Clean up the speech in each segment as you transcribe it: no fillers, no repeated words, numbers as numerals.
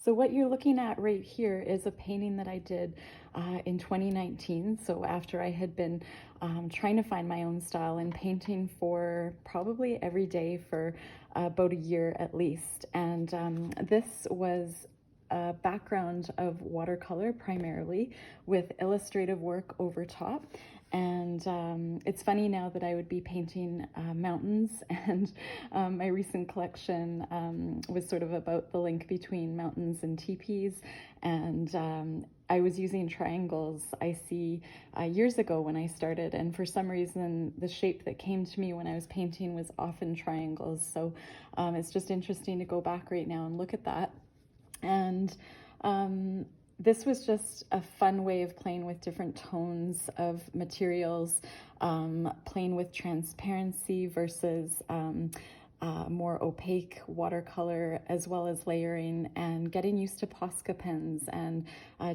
So what you're looking at right here is a painting that I did in 2019. So after I had been trying to find my own style and painting for probably every day for about a year at least. And this was a background of watercolor primarily with illustrative work over top. And it's funny now that I would be painting mountains, and my recent collection was sort of about the link between mountains and teepees. And I was using triangles I see years ago when I started, and for some reason the shape that came to me when I was painting was often triangles. So it's just interesting to go back right now and look at that. And this was just a fun way of playing with different tones of materials, playing with transparency versus more opaque watercolor, as well as layering and getting used to Posca pens and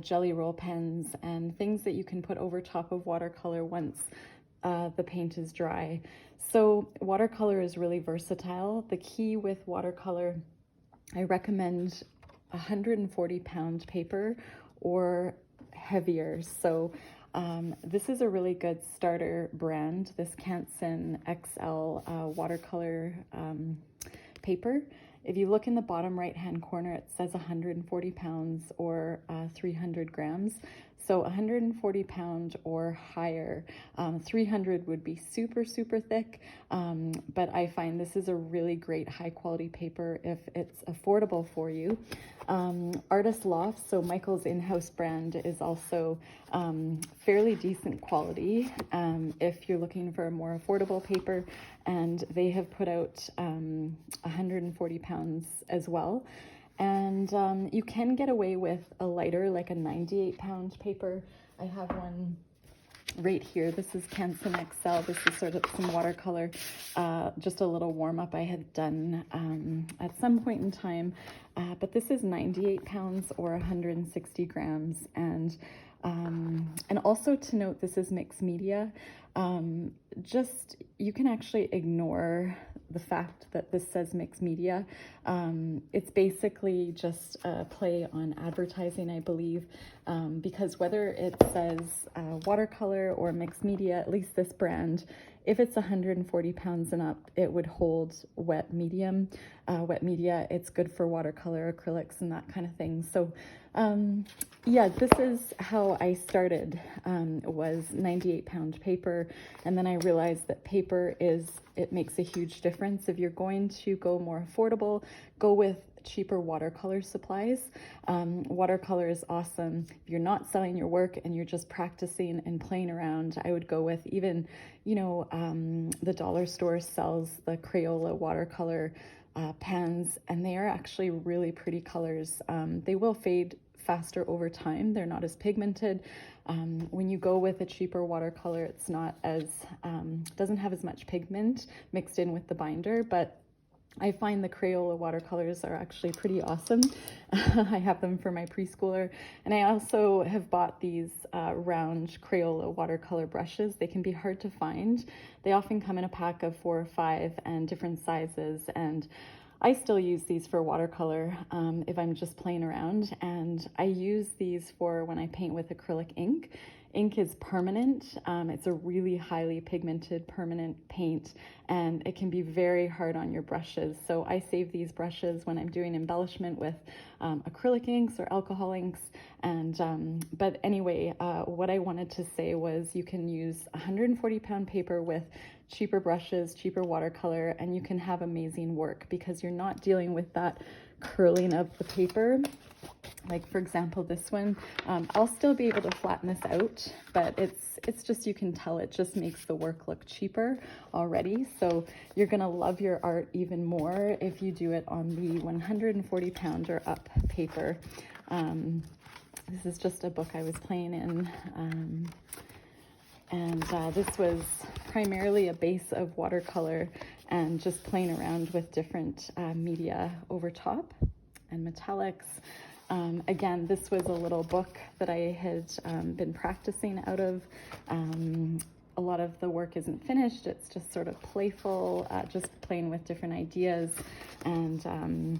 jelly roll pens and things that you can put over top of watercolor once the paint is dry. So watercolor is really versatile. The key with watercolor, I recommend 140-pound paper or heavier. So this is a really good starter brand, this Canson XL watercolor paper. If you look in the bottom right hand corner, it says 140 pounds or 300 grams. So 140 pound or higher. 300 would be super, super thick. But I find this is a really great high quality paper if it's affordable for you. Artist Loft, so Michael's in-house brand, is also fairly decent quality if you're looking for a more affordable paper. And they have put out 140 pounds as well. And you can get away with a lighter, like a 98-pound paper. I have one right here. This is Canson XL. This is sort of some watercolor, just a little warm-up I had done at some point in time. But this is 98 pounds or 160 grams. And also to note, this is mixed media. Just, you can actually ignore the fact that this says mixed media. It's basically just a play on advertising, I believe, because whether it says watercolor or mixed media, at least this brand, if it's 140 pounds and up, it would hold wet medium. Wet media, it's good for watercolor, acrylics, and that kind of thing. So yeah, this is how I started, was 98-pound paper. And then I realized that paper it makes a huge difference. If you're going to go more affordable, go with cheaper watercolor supplies. Watercolor is awesome. If you're not selling your work and you're just practicing and playing around, I would go with even, the dollar store sells the Crayola watercolor pens, and they are actually really pretty colors. They will fade faster over time. They're not as pigmented. When you go with a cheaper watercolor, it's not as, doesn't have as much pigment mixed in with the binder, but I find the Crayola watercolors are actually pretty awesome. I have them for my preschooler. And I also have bought these round Crayola watercolor brushes. They can be hard to find. They often come in a pack of 4 or 5 and different sizes. And I still use these for watercolor if I'm just playing around. And I use these for when I paint with acrylic ink. Ink is permanent. It's a really highly pigmented permanent paint, and it can be very hard on your brushes. So I save these brushes when I'm doing embellishment with acrylic inks or alcohol inks. And but anyway, what I wanted to say was you can use 140-pound paper with cheaper brushes, cheaper watercolor, and you can have amazing work because you're not dealing with that curling of the paper. Like for example, this one, I'll still be able to flatten this out, but it's just, you can tell it just makes the work look cheaper already. So you're gonna love your art even more if you do it on the 140-pound or up paper. This is just a book I was playing in. And this was primarily a base of watercolor and just playing around with different media over top and metallics. Again, this was a little book that I had been practicing out of. A lot of the work isn't finished. It's just sort of playful, just playing with different ideas. And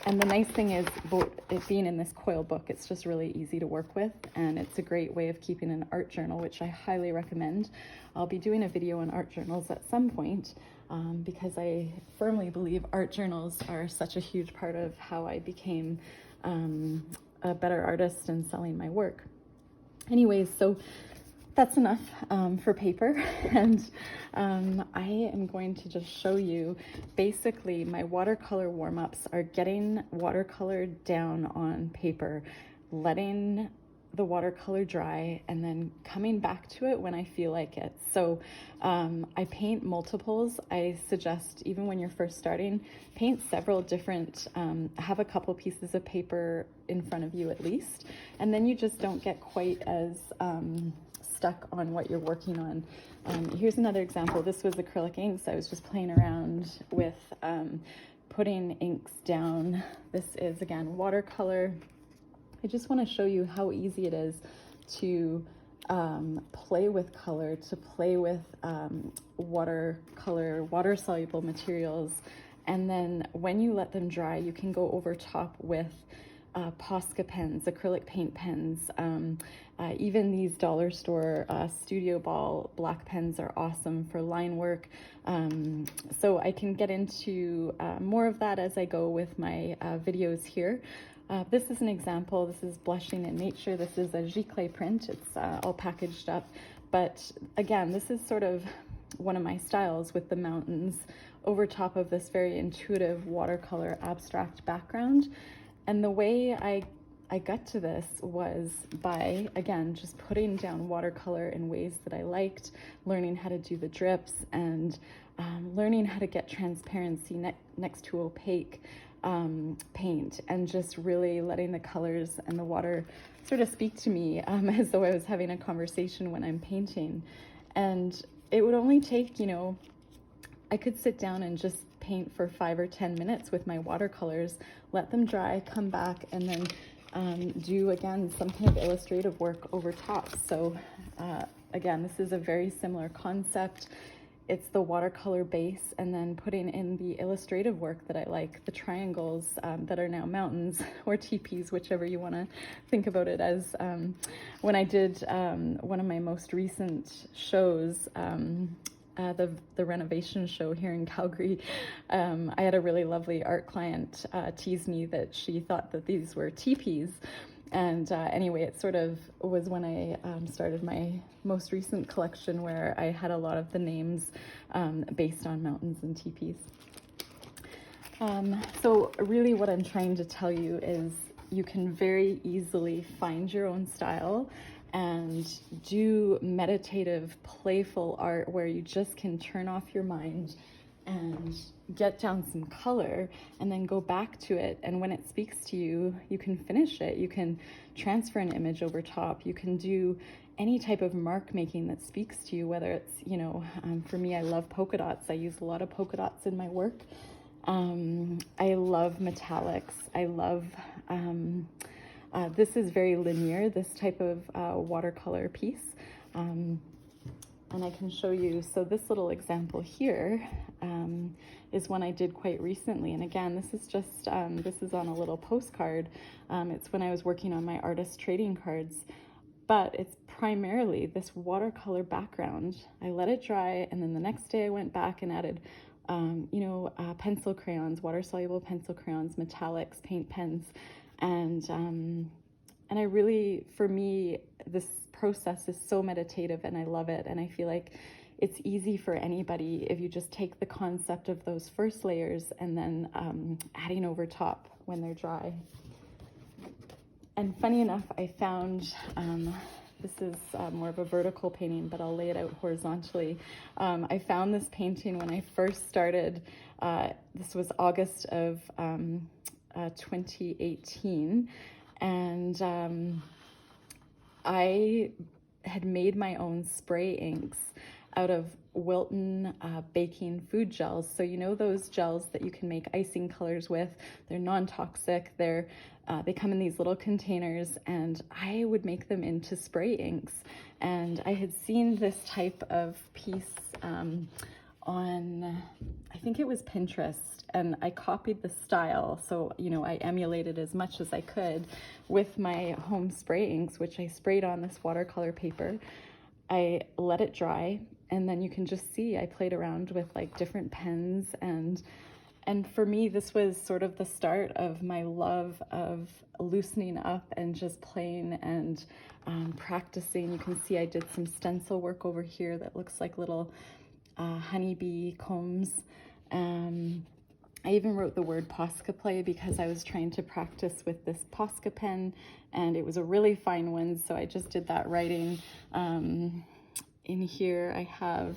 And the nice thing is, about it being in this coil book, it's just really easy to work with, and it's a great way of keeping an art journal, which I highly recommend. I'll be doing a video on art journals at some point, because I firmly believe art journals are such a huge part of how I became a better artist and selling my work. Anyways, so that's enough for paper, and I am going to just show you basically my watercolor warm-ups are getting watercolor down on paper, letting the watercolor dry, and then coming back to it when I feel like it. So I paint multiples. I suggest, even when you're first starting, paint several different, have a couple pieces of paper in front of you at least, and then you just don't get quite as stuck on what you're working on. Here's another example. This was acrylic inks. I was just playing around with putting inks down. This is, again, watercolor. I just want to show you how easy it is to play with color, to play with watercolor, water-soluble materials, and then when you let them dry, you can go over top with Posca pens, acrylic paint pens, even these dollar store Studio Ball black pens are awesome for line work. So I can get into more of that as I go with my videos here. This is an example. This is Blushing in Nature. This is a giclée print. It's all packaged up. But again, this is sort of one of my styles with the mountains over top of this very intuitive watercolor abstract background. And the way I got to this was by, again, just putting down watercolor in ways that I liked, learning how to do the drips, and learning how to get transparency next to opaque paint, and just really letting the colors and the water sort of speak to me as though I was having a conversation when I'm painting. And it would only take, you know, I could sit down and just paint for 5 or 10 minutes with my watercolors, let them dry, come back, and then do, again, some kind of illustrative work over top. So again, this is a very similar concept. It's the watercolor base, and then putting in the illustrative work that I like, the triangles that are now mountains or teepees, whichever you want to think about it as. When I did one of my most recent shows, the renovation show here in Calgary, I had a really lovely art client tease me that she thought that these were teepees. And anyway, it sort of was when I started my most recent collection, where I had a lot of the names based on mountains and teepees. So really what I'm trying to tell you is you can very easily find your own style and do meditative, playful art where you just can turn off your mind and get down some color, and then go back to it. And when it speaks to you, you can finish it. You can transfer an image over top. You can do any type of mark making that speaks to you, whether it's, you know, for me, I love polka dots. I use a lot of polka dots in my work. I love metallics. I love, this is very linear, this type of watercolor piece. And I can show you, so this little example here is one I did quite recently. And again, this is just, this is on a little postcard. It's when I was working on my artist trading cards, but it's primarily this watercolor background. I let it dry, and then the next day I went back and added, pencil crayons, water-soluble pencil crayons, metallics, paint pens, and I really, for me, this process is so meditative, and I love it. And I feel like it's easy for anybody if you just take the concept of those first layers and then adding over top when they're dry. And funny enough, I found, this is more of a vertical painting, but I'll lay it out horizontally. I found this painting when I first started. This was August of 2018. And I had made my own spray inks out of Wilton baking food gels. So you know those gels that you can make icing colors with? They're non-toxic. They come in these little containers, and I would make them into spray inks. And I had seen this type of piece on, I think it was Pinterest, and I copied the style. So, you know, I emulated as much as I could with my home spray inks, which I sprayed on this watercolor paper. I let it dry, and then you can just see I played around with like different pens, and for me this was sort of the start of my love of loosening up and just playing and practicing. You can see I did some stencil work over here that looks like little honeybee combs. I even wrote the word Posca play because I was trying to practice with this Posca pen, and it was a really fine one, so I just did that writing. In here I have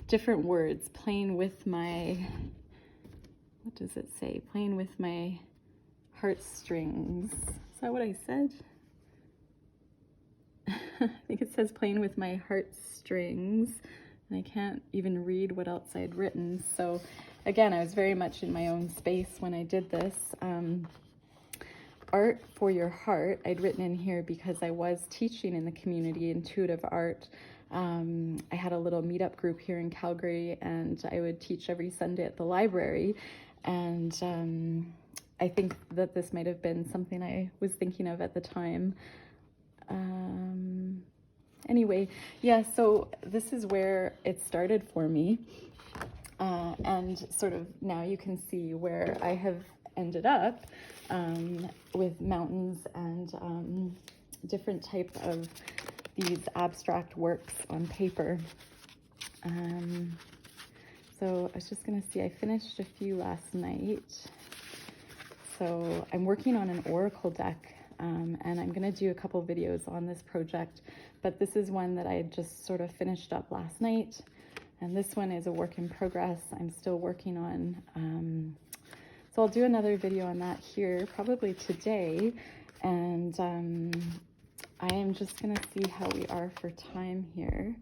different words, playing with my, what does it say? Playing with my heartstrings. Is that what I said? I think it says playing with my heartstrings. And I can't even read what else I'd written. So again, I was very much in my own space when I did this. Art for your heart, I'd written in here because I was teaching in the community intuitive art. I had a little meetup group here in Calgary, and I would teach every Sunday at the library. And I think that this might have been something I was thinking of at the time. Anyway, yeah, so this is where it started for me. And sort of now you can see where I have ended up with mountains and different type of these abstract works on paper. So I was just gonna see, I finished a few last night. So I'm working on an oracle deck, and I'm gonna do a couple videos on this project, but this is one that I had just sort of finished up last night. And this one is a work in progress. I'm still working on, so I'll do another video on that here, probably today. And I am just gonna see how we are for time here.